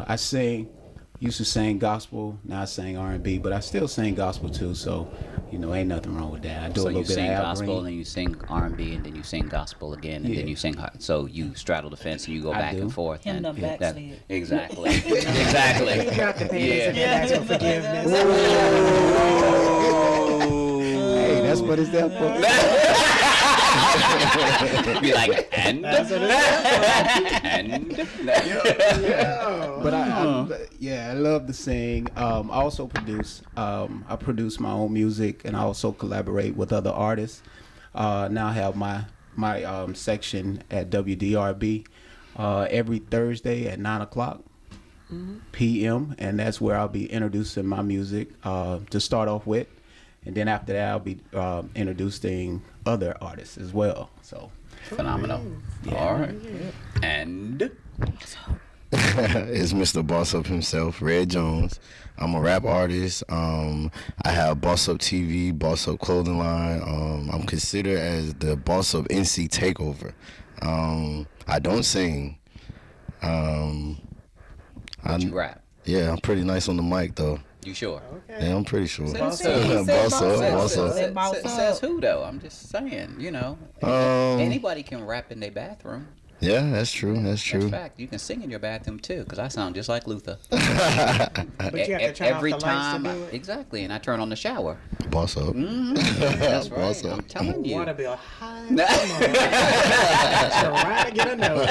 I sing. Used to sing gospel. Now I sing R&B, but I still sing gospel too. So, ain't nothing wrong with that. I do a So little you bit sing of gospel, and then you sing R&B, and then you sing gospel again, and then you sing. So you straddle the fence, and you go back and forth. Him and done backslid. Exactly. Exactly. He dropped the pants and asked for forgiveness. Hey, that's what it's there for. Be like, and? That's what it's And? But I love to sing. I also produce. I produce my own music, and I also collaborate with other artists. Now I have my section at WDRB every Thursday at 9:00 p.m. and that's where I'll be introducing my music to start off with, and then after that I'll be introducing other artists as well. So Phenomenal. All right. And? It's Mr. Boss Up himself, Red Jones. I'm a rap artist. I have Boss Up TV, Boss Up clothing line. I'm considered as the boss of NC Takeover. I don't sing. But you rap. Yeah, I'm pretty nice on the mic though. You sure? Yeah, I'm pretty sure. Says who though? I'm just saying, anybody can rap in their bathroom. Yeah, that's true. That's true. In fact, you can sing in your bathroom too, because I sound just like Luther. But you have to turn Every off the time, lights to do it. exactly, and I turn on the shower. Boss up. That's right. Boss up. I'm telling you. Water bill high. Trying to get a note.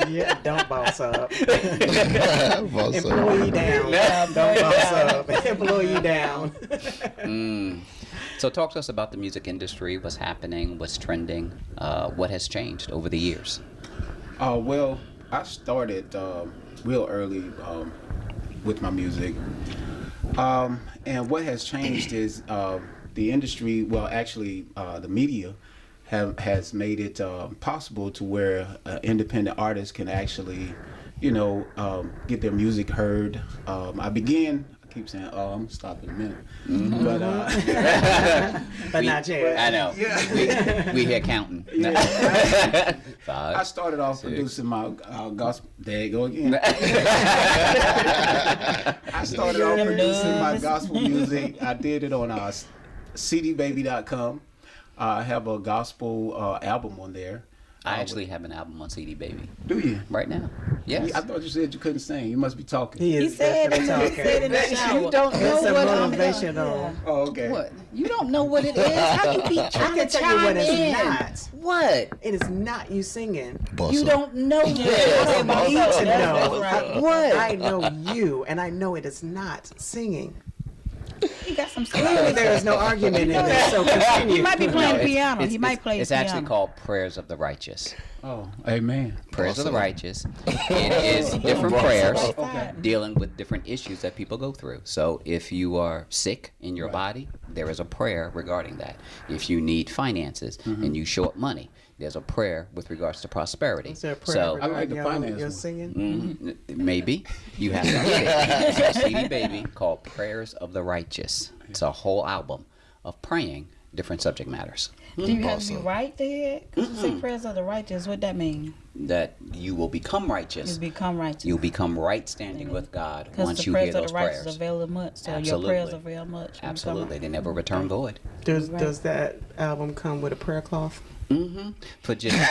Yeah, don't boss up. Boss up. Employee down. Don't boss up. Employee down. So talk to us about the music industry, what's happening, what's trending, what has changed over the years. Well, I started real early with my music, and what has changed is the industry. Well, actually, the media has made it possible to where independent artists can actually, get their music heard. I keep saying, I'm stop in a minute. But not yet. I know. We here counting. I started off producing my gospel. There you go again. I started off producing my gospel music. I did it on cdbaby.com. I have a gospel album on there. I actually have an album on CD Baby. Do you? Right now. Yes. I thought you said you couldn't sing. You must be talking. He said definitely talking. in the shower. You don't know It's a what motivational. Oh, okay. What? You don't know what it is? How you be I trying can to tell you what chime it's in? not. What? It is not you singing. Boss You up. don't know I this. don't need to know. What? I know you, and I know it is not singing. He got some Clearly, skills. there is no argument in this, so continue. He might be playing piano. It's- He might play It's piano. actually called Prayers of the Righteous. Oh, amen. Prayers of the Righteous. It is different prayers Okay. dealing with different issues that people go through. So if you are sick in your body, there is a prayer regarding that. If you need finances and you short money, there's a prayer with regards to prosperity. Is there a prayer So I like the regarding finance your one. singing? maybe you have to get it. It's a CD Baby called Prayers of the Righteous. It's a whole album of praying different subject matters. Do you have to be right there? Because you say prayers of the righteous. What that mean? That you will become righteous. You become righteous. You'll become right standing with God Because once the you hear prayers of those the righteous prayers. avail much. So Absolutely. your prayers avail much. You become Absolutely. They never return void. Does that album come with a prayer cloth? For just for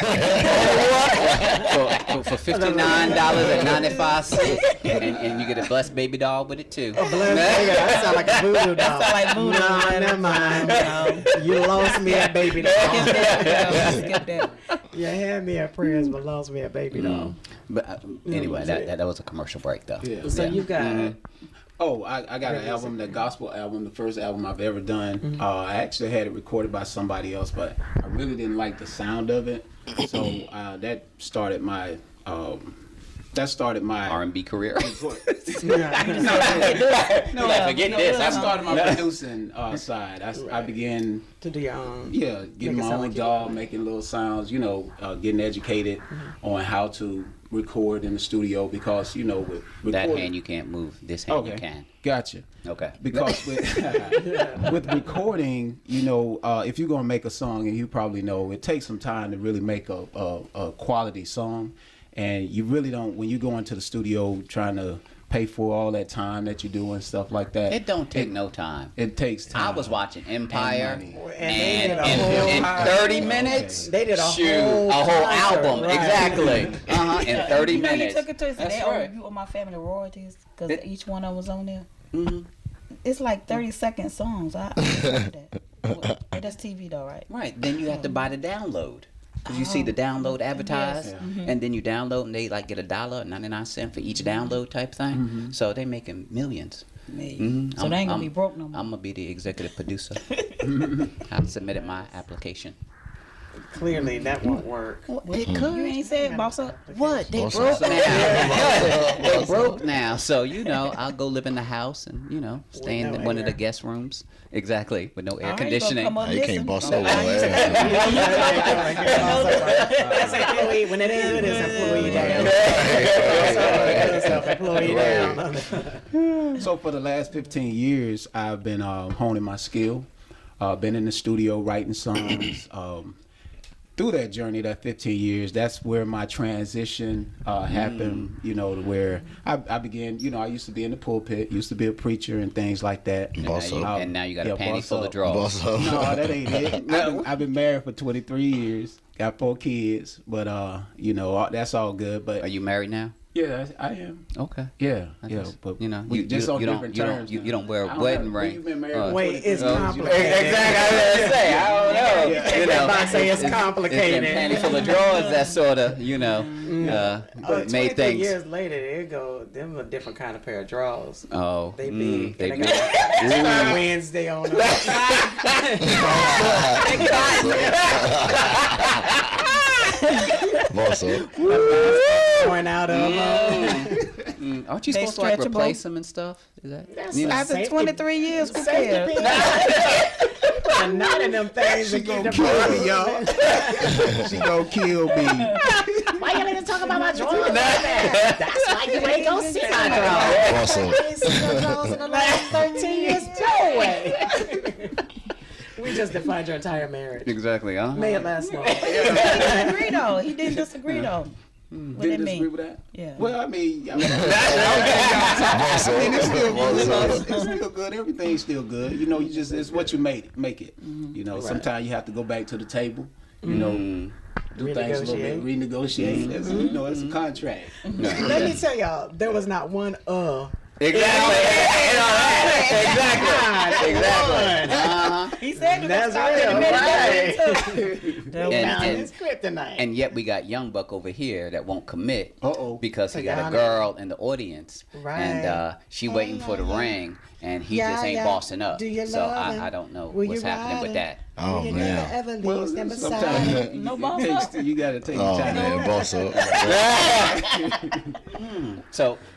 $59.95, and you get a blessed baby doll with it too. Bless baby, that sound like a voodoo doll. sound like voodoo. No, never mind. You lost me a baby doll. Skip that. You had me at prayers, but lost me a baby doll. But anyway, that was a commercial break though. Yeah. So you got Oh, I got an album, the gospel album, the first album I've ever done. I actually had it recorded by somebody else, but I really didn't like the sound of it. So that started my R&B career. No, forget this. I started my producing side. I began to do your own. getting my own job, making little sounds, getting educated on how to record in the studio because, with recording. That hand you can't move. This hand you can. Gotcha. Okay. Because with recording, if you're gonna make a song, and you probably know, it takes some time to really make a quality song. and you really don't, when you go into the studio trying to pay for all that time that you do and stuff like that. It don't take no time. It takes time. I was watching Empire, And and in 30 minutes, They did a shoot, whole a whole concert, album, right. exactly. In 30 You know, you minutes. took it to us and That's they right. owe you owe my family royalties because It- each one of them was on there. Mm-hmm. It's like 30-second songs. I love that. Well, that's TV though, right? Right. Then you have to buy the download. 'Cause you see the download advertised, and then you download, and they like get $1.99 for each download type thing. So they making millions. So they ain't gonna be broke no more. I'm gonna be the executive producer. I submitted my application. Clearly, that won't work. It could. You ain't said boss up. What? They Boss broke up. now. They broke now. So, I'll go live in the house and, stay in no one of the air. guest rooms. Exactly. With no air All right, you gonna conditioning. come up You can't missing? boss Oh, over. That's employee. When it ain't good, it's employee down. Employee down. So for the last 15 years, I've been honing my skill. Been in the studio writing songs. Through that journey, that 15 years, that's where my transition happened, to where I began, I used to be in the pulpit, used to be a preacher and things like that. Boss up. And now you got a Yeah, panty boss full of up. drawers. Boss up. No, that ain't it. I've been married for 23 years, got 4 kids, but, that's all good. But Are you married now? yeah, I am. Okay. Yeah, I yeah. guess, But you we just on different terms. You don't wear I a don't wedding know. ring. You've been married for Wait, 23 it's years. complicated. Exactly. I was gonna say. I don't know. Everybody say it's complicated. It's them panty full of drawers that sort of, made 23 things. years later, it go. Them a different kind of pair of drawers. Oh, They big. They And big. they got Wednesday on them. Boss up. Going out of them. Aren't you They supposed to like stretchable. replace them and stuff? Is that? That's You know, a After safety- 23 years, who Safety cares? pin. Put a knot in them things She and keep gonna them kill me, y'all. She gonna kill me. Why you even talk about my drawers like that? That's why you ain't gonna see my drawers. Boss up. I ain't seen my drawers in the last 13 years. No way. We just defined your entire marriage. exactly. May it last long. He didn't disagree though. He didn't disagree though. What Didn't it disagree mean? with that? Yeah. Well, I mean, Boss up. it's still Boss good. up. It's still good. Everything's still good. It's what you make it. Sometimes you have to go back to the table. Do things a little bit, renegotiate. It's a contract. Let me tell y'all, there was not one Exactly. He said you That's start real, in a minute. And- It's kryptonite. And yet we got young buck over here that won't commit because he got a Got it. girl in the audience, Right. and she waiting for the ring, and he Yeah, just ain't yeah. bossing up. Do you So love him? I don't know Will what's you happening ride with him? that. Oh, You man. never ever Well, leave them beside. sometimes No boss up. you gotta take Oh, your time. man. Boss up.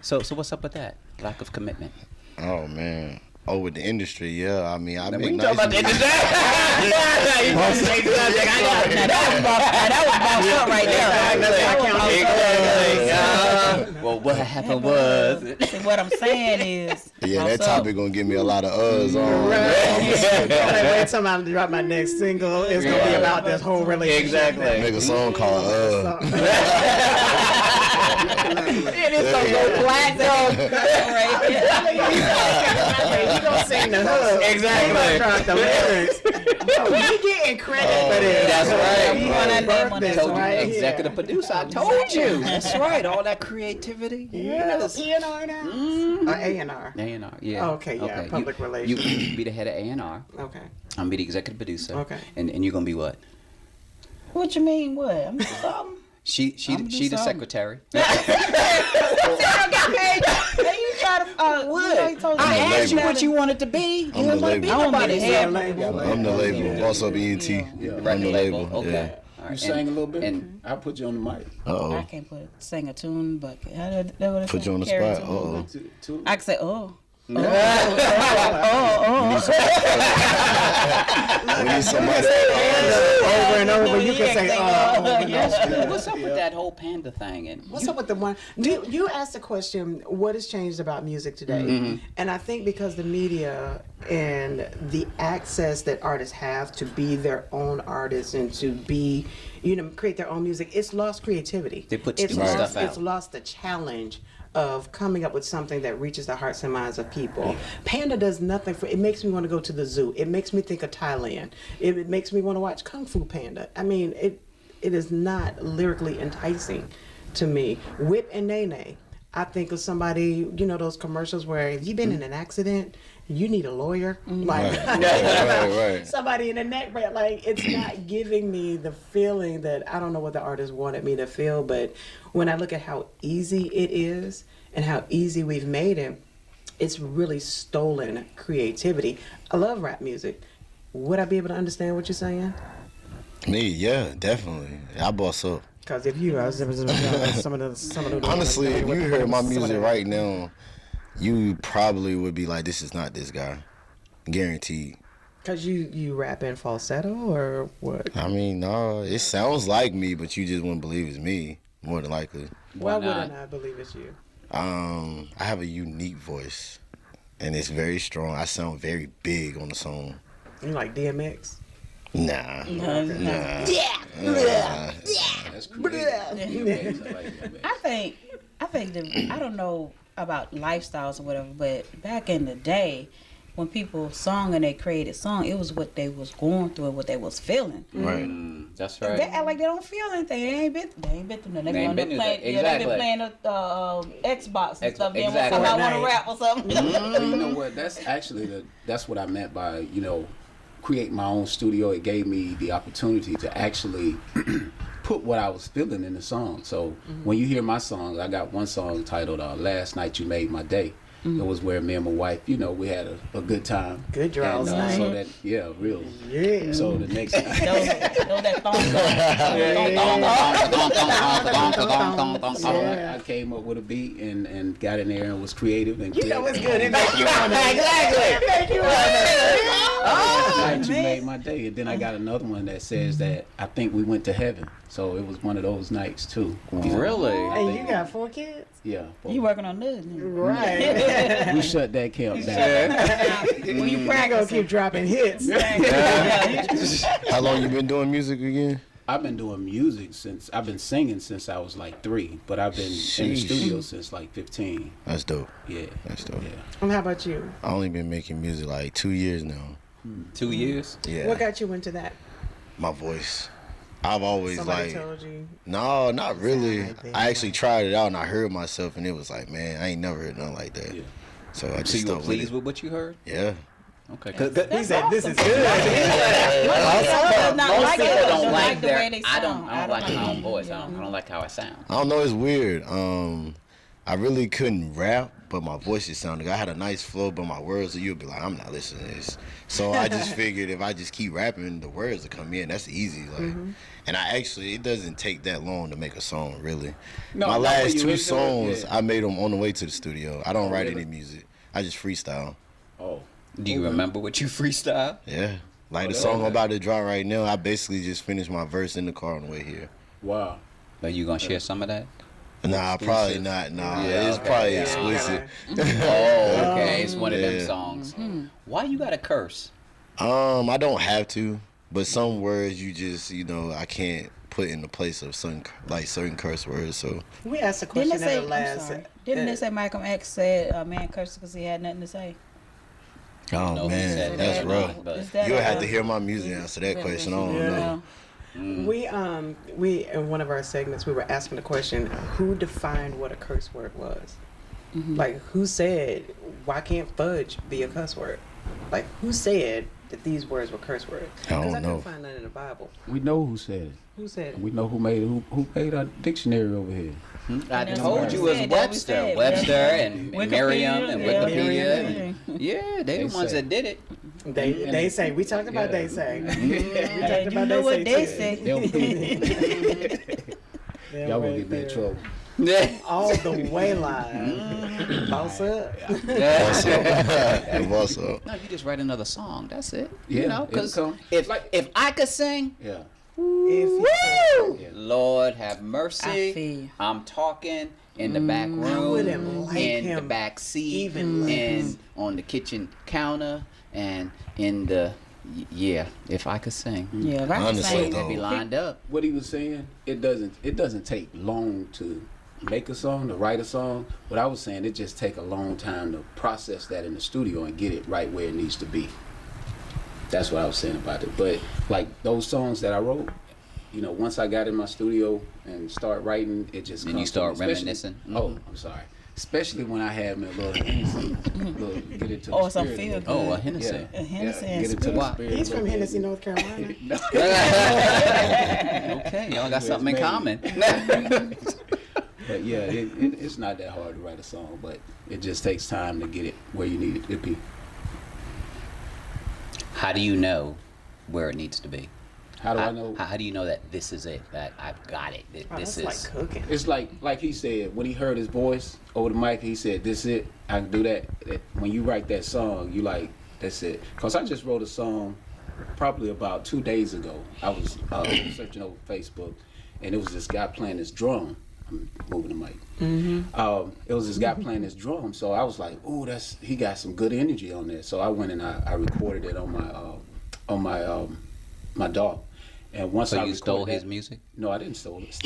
So what's up with that lack of commitment? Oh, man. Oh, with the industry, yeah. I mean, I We make can nice talk about the music. That was boss up right there. Well, what happened was. See, what I'm saying is, Yeah, boss that up. topic gonna give me a lot of uhs on. Wait till I drop my next single. It's gonna be about this whole relationship. Exactly. Make a song called It is gonna go platinum. You gonna sing the hook. Exactly. You gonna drop the lyrics. We getting credit for this. That's right. You want that name on This that? Told you, right here. executive producer. I told you. That's right. All that creativity. Yes. E&R now? Or A&R? A&R. Yeah. Okay, yeah, You- public relations. You be the head of A&R. Okay. I'm be the executive producer. Okay. And you're gonna be what? What you mean? What? I'm just something. She I'ma do the something. secretary. Hey, you try to What? told I you asked you what you wanted to be. I'm the label. I want to be Nobody's the head. I'm the label. Boss up ENT. I'm the Record label. Okay. Yeah. All right. You sang a little bit. And I'll put you on the mic. I Uh-oh. can't sing a tune, but how that what it Put say? you on the Carry spot. tune. Uh-oh. I can say, oh. We need somebody over and over. You can say, What's up with that whole panda thing? And what's up with the one? You asked the question, what has changed about music today? And I think because the media and the access that artists have to be their own artists and to be, create their own music, it's lost creativity. They put stupid stuff out. It's lost the challenge of coming up with something that reaches the hearts and minds of people. Panda does nothing for it. Makes me want to go to the zoo. It makes me think of Thailand. It makes me want to watch Kung Fu Panda. I mean, it is not lyrically enticing to me. Whip and Nene. I think of somebody, those commercials where if you've been in an accident, you need a lawyer. Right. Somebody in a neck break. Like, it's not giving me the feeling that I don't know what the artist wanted me to feel, but when I look at how easy it is and how easy we've made it, it's really stolen creativity. I love rap music. Would I be able to understand what you're saying? Me, yeah, definitely. I boss up. Because if you, some of the honestly, if you heard my music right now, you probably would be like, this is not this guy. Guaranteed. Because you rap in falsetto or what? I mean, no, it sounds like me, but you just wouldn't believe it's me, more than likely. Why wouldn't I believe it's you? I have a unique voice, and it's very strong. I sound very big on the song. You like DMX? Nah. That's crazy. I think I don't know about lifestyles or whatever, but back in the day, when people sung and they created song, it was what they was going through and what they was feeling. Right. That's right. They act like they don't feel anything. They ain't been through nothing. They ain't been through that. They've been playing Xbox and stuff. Then exactly. I want to rap or something. You know what? That's actually that's what I meant by create my own studio. It gave me the opportunity to actually put what I was feeling in the song. So when you hear my songs, I got one song titled "Last Night You Made My Day." It was where me and my wife, we had a good time. Good draws. And, so that, real. Yeah. So the next time. I came up with a beat and got in there and was creative. And it's good. It make you want to. Exactly. It make you want to. You made my day. And then I got another one that says that I think we went to heaven. So it was one of those nights too. Really? Hey, you got 4 kids? Yeah. You working on this? Right. We shut that camp down. When you gonna keep dropping hits. How long you been doing music again? I've been doing music I've been singing since I was like 3, but I've been in the studio since like 15. That's dope. Yeah. That's dope. Yeah. And how about you? I only been making music like 2 years now. 2 years? Yeah. What got you into that? My voice. I've always Somebody told you? No, not really. I actually tried it out and I heard myself and it was like, man, I ain't never heard nothing like that. Yeah. So I just So you were stuck pleased with with what you heard? it. Yeah. Okay. He said, "This is good." Most people don't like the way they I sound. don't like my own voice. I don't like how I sound. I don't know, it's weird. I really couldn't rap, but my voice just sounded good. I had a nice flow, but my words, you'd be like, I'm not listening to this. So I just figured if I just keep rapping, the words will come in. That's easy. Like, and it doesn't take that long to make a song, really. My last 2 songs, I made them on the way to the studio. I don't write any music. I just freestyle. Oh. Do you remember what you freestyle? Yeah. Like the song I'm about to drop right now, I basically just finished my verse in the car on the way here. Wow. Are you going to share some of that? Nah, Exclusive? probably not. Nah, Yeah, it's okay. probably Yeah. exclusive. Oh, okay. It's one of them Yeah. songs. Why you got to curse? I don't have to, but some words you just, I can't put in the place of certain curse words. So We asked a Didn't question they say? at the last. I'm sorry. Didn't they say Malcolm X said a man cursed because he had nothing to say? oh No, he man, said that's that, rough. but- Is that You'll have to hear my music and answer that question. I don't know. We in one of our segments we were asking the question, who defined what a curse word was? Like, who said, why can't fudge be a cuss word? Like, who said that these words were curse words? I don't Because I know. couldn't find none in the Bible. We know who said it. Who said it? We know who made our dictionary over here. I that's told what you we it was said, Webster. that we said. Webster and Wikipedia, Merriam and yeah. Wikipedia. Yeah, they the ones say. that did it. They say. We talked about they say. You know what they say. Y'all gonna get me in trouble. All the way live. Boss up. Boss up. No, you just write another song. That's it. Yeah, You know, because it'll come. if I could sing, Yeah. If you Yeah. Lord have I mercy. feel you. I'm talking in the back room, I wouldn't like in the him back seat, even less. and on the kitchen counter, and in the if I could sing, Yeah, if I could Honestly, sing, though. they'd be lined up. What he was saying, it doesn't take long to make a song, to write a song. What I was saying, it just take a long time to process that in the studio and get it right where it needs to be. That's what I was saying about it. But like those songs that I wrote, you know, once I got in my studio and start writing, it just Then comes you start to me. reminiscing? Oh, I'm sorry. Especially when I had me a little Hennessy, get into the Or some spirit a feel little good. Oh, a bit. Hennessy. A Hennessy and get into the spirit. spirit. He's a from little Hennessy, bit. North Carolina. Okay, y'all got something in common. But yeah, it's not that hard to write a song, but it just takes time to get it where you need it to be. How do you know where it needs to be? How do I know? How do you know that this is it? That I've got it. That Oh, this that's is. like cooking. It's like he said, when he heard his voice over the mic, he said, "This it. I can do that." When you write that song, you like, "That's it." Cause I just wrote a song probably about 2 days ago. I was searching over Facebook, and it was this guy playing this drum. I'm moving the mic. It was this guy playing this drum, so I was like, "Oh, he got some good energy on there." So I went and I recorded it on my DAW. And once So I you stole recorded his that- music? No, I didn't steal it.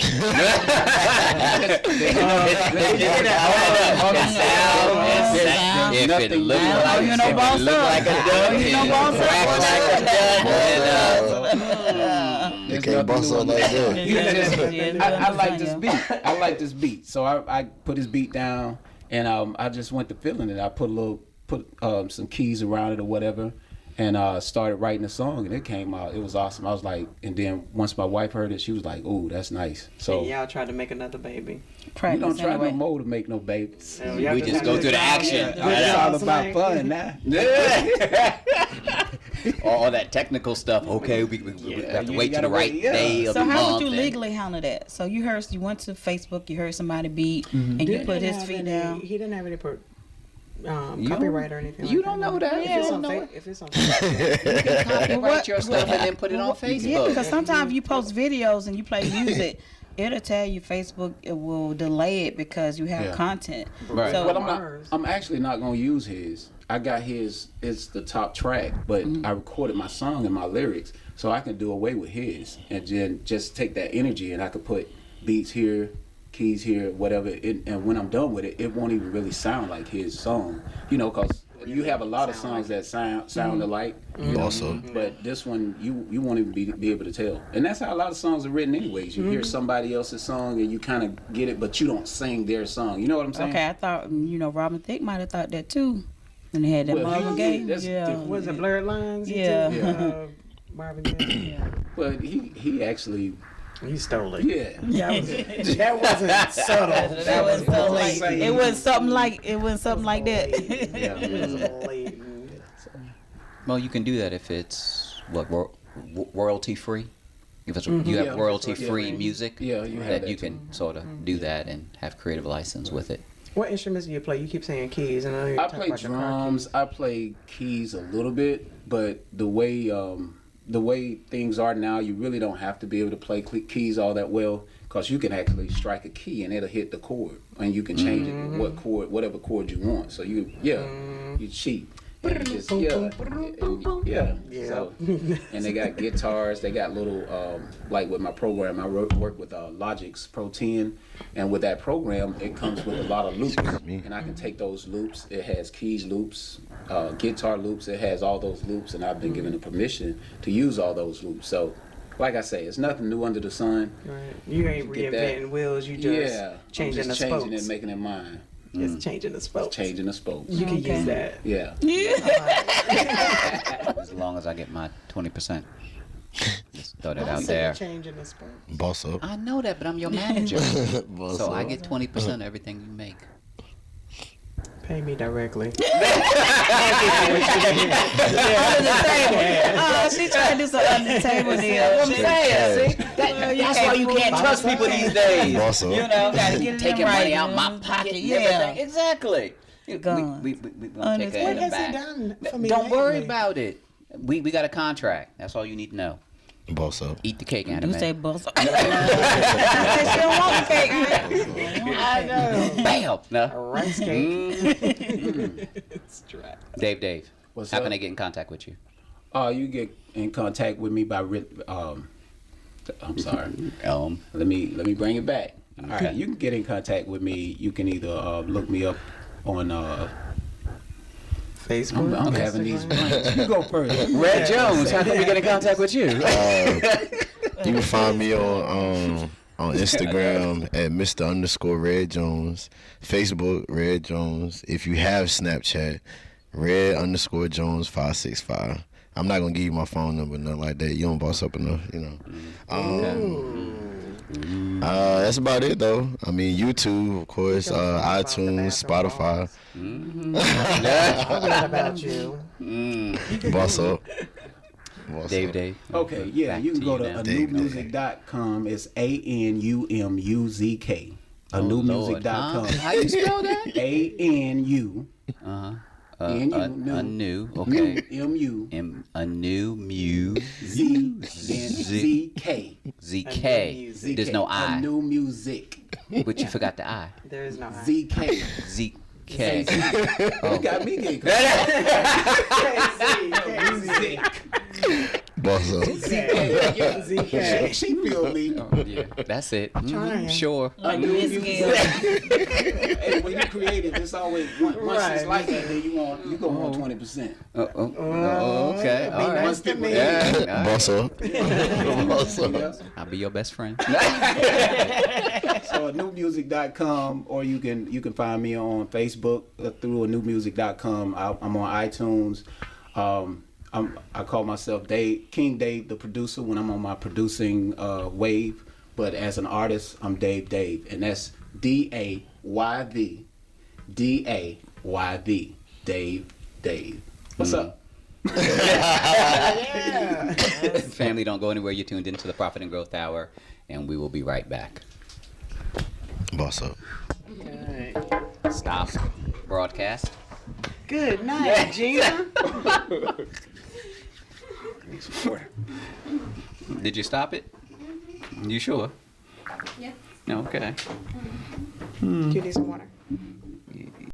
If it look I like, know you know if it boss look up. like a duck, You know and boss up. crack like a duck, They can't boss up like that. I like this beat. I like this beat. So I put his beat down, and I just went to feeling it. I put some keys around it or whatever, and started writing a song, and it came out. It was awesome. I was like, and then once my wife heard it, she was like, "Ooh, that's nice." So And y'all tried to make another baby. we don't try anyway. no more to make no babies. So y'all We just have go to through the sit down action. and- It's all about Like- fun now. all that technical stuff. Okay, we have to you wait to gotta the right wait, yeah. day of So the how month. would you and- legally handle that? So you went to Facebook, you heard somebody beat, and you He put didn't his have feet any- down. He didn't have any You copyright don't- or anything. you like don't know that. If You it's don't on know fa- it. if it's on Facebook. Copyright your stuff and then put it on Facebook. Yeah, because sometimes you post videos and you play music, it'll tell you Facebook it will delay it because you have Yeah. content. Right. So But I'm Ours. actually not gonna use his. I got his. It's the top track, but I recorded my song and my lyrics, so I can do away with his and then just take that energy and I could put beats here, keys here, whatever. And when I'm done with it, it won't even really sound like his song, you know, because you have a lot of songs that sound alike. you know, Also. But this one, you won't even be able to tell. And that's how a lot of songs are written anyways. You hear somebody else's song and you kind of get it, but you don't sing their song. You know what I'm saying? okay, I thought Robin Thicke might have thought that too. And they had that Well, Marvin he- Gaye. that's Yeah. different. Was it Blurred Lines? He Yeah. took, Marvin Gaye. But he actually, He stole it. yeah. That wasn't subtle. That was so like blatant. it was something like that. Yeah. It was blatant. Well, you can do that if it's royalty free. If it's you have Yeah. royalty free Yeah. music, Yeah, you have that that you too. can sort of do that and have creative license with it. What instruments do you play? You keep saying keys, and I know you're I talking play about your car drums. keys. I play keys a little bit, but the way things are now, you really don't have to be able to play keys all that well, because you can actually strike a key and it'll hit the chord, and you can change it whatever chord you want. So you cheat. And you just, yeah. So, and they got guitars. They got little like with my program, I work with Logic's Pro 10, and with that program, it comes with a lot of loops, and I can take those loops. It has keys loops, guitar loops. It has all those loops, and I've been given the permission to use all those loops. So, like I say, it's nothing new under the sun. Right. You ain't Get that. reinventing wheels. You just Yeah, changing I'm the just changing spokes. it, making it mine. Just changing the spokes. Changing the spokes. You can Okay. use that. Yeah. As long as I get my 20%. Just throw that I out said there. changing the spokes. Boss up. I know that, but I'm your manager. Boss So I up. get 20% of everything you make. Pay me directly. Under the table. She trying to do some under the table deal. That's what I'm saying. See? That's why you can't trust people these days. Boss up. You know, Gotta get it taking right, money out you my know, pocket. yeah. Everything. Exactly. Guns. We gonna take that What in the has he back. done for me Don't worry lately? about it. We got a contract. That's all you need to know. Boss up. Eat the cake, You anime. say boss. She don't want the cake, right? I know. Bam. No. A rice cake. It's dry. Dave. What's How up? can I get in contact with you? You get in contact with me by I'm sorry. Let me bring it back. All right, you can get in contact with me. You can either look me up on Facebook. I'm having these Instagram. blanks. You go first. Red Jones. How can we get in contact with you? You can find me on Instagram at Mr_Red Jones, Facebook Red Jones. If you have Snapchat, Red_Jones 565. I'm not gonna give you my phone number, nothing like that. You don't boss up enough, you know. That's about it though. I mean, YouTube, of course, iTunes, Spotify. I'm glad about you. Boss up. Boss up. Dave. Okay, yeah, Back you can to go you to now. anewmusic.com. It's ANUMUZK. Anewmusic.com. How you spell that? ANU. A new. Okay. MU. A new mu. Z. Then ZK. ZK. There's no A I. new music. But you forgot the I. There is no I. ZK. ZK. You got me getting Boss up. ZK. She feel me. Yeah, that's it. Trying. Sure. A new Miss music. Gail. Hey, when you create it, it's always once it's Right. like that, then you go on 20%. Okay. Be All right. nice to me. Yeah. all right. Boss up. Boss up. I'll be your best friend. So anewmusic.com, or you can find me on Facebook through anewmusic.com. I'm on iTunes. I call myself King Dayv, the producer, when I'm on my producing wave. But as an artist, I'm Dayv, and that's DAYV, Dayv. What's up? Family, don't go anywhere. You're tuned into the Profit and Growth Hour, and we will be right back. Boss up. Stop. Broadcast. Good night, Gina. Did you stop it? You sure? Yeah. Okay. Do you need some water?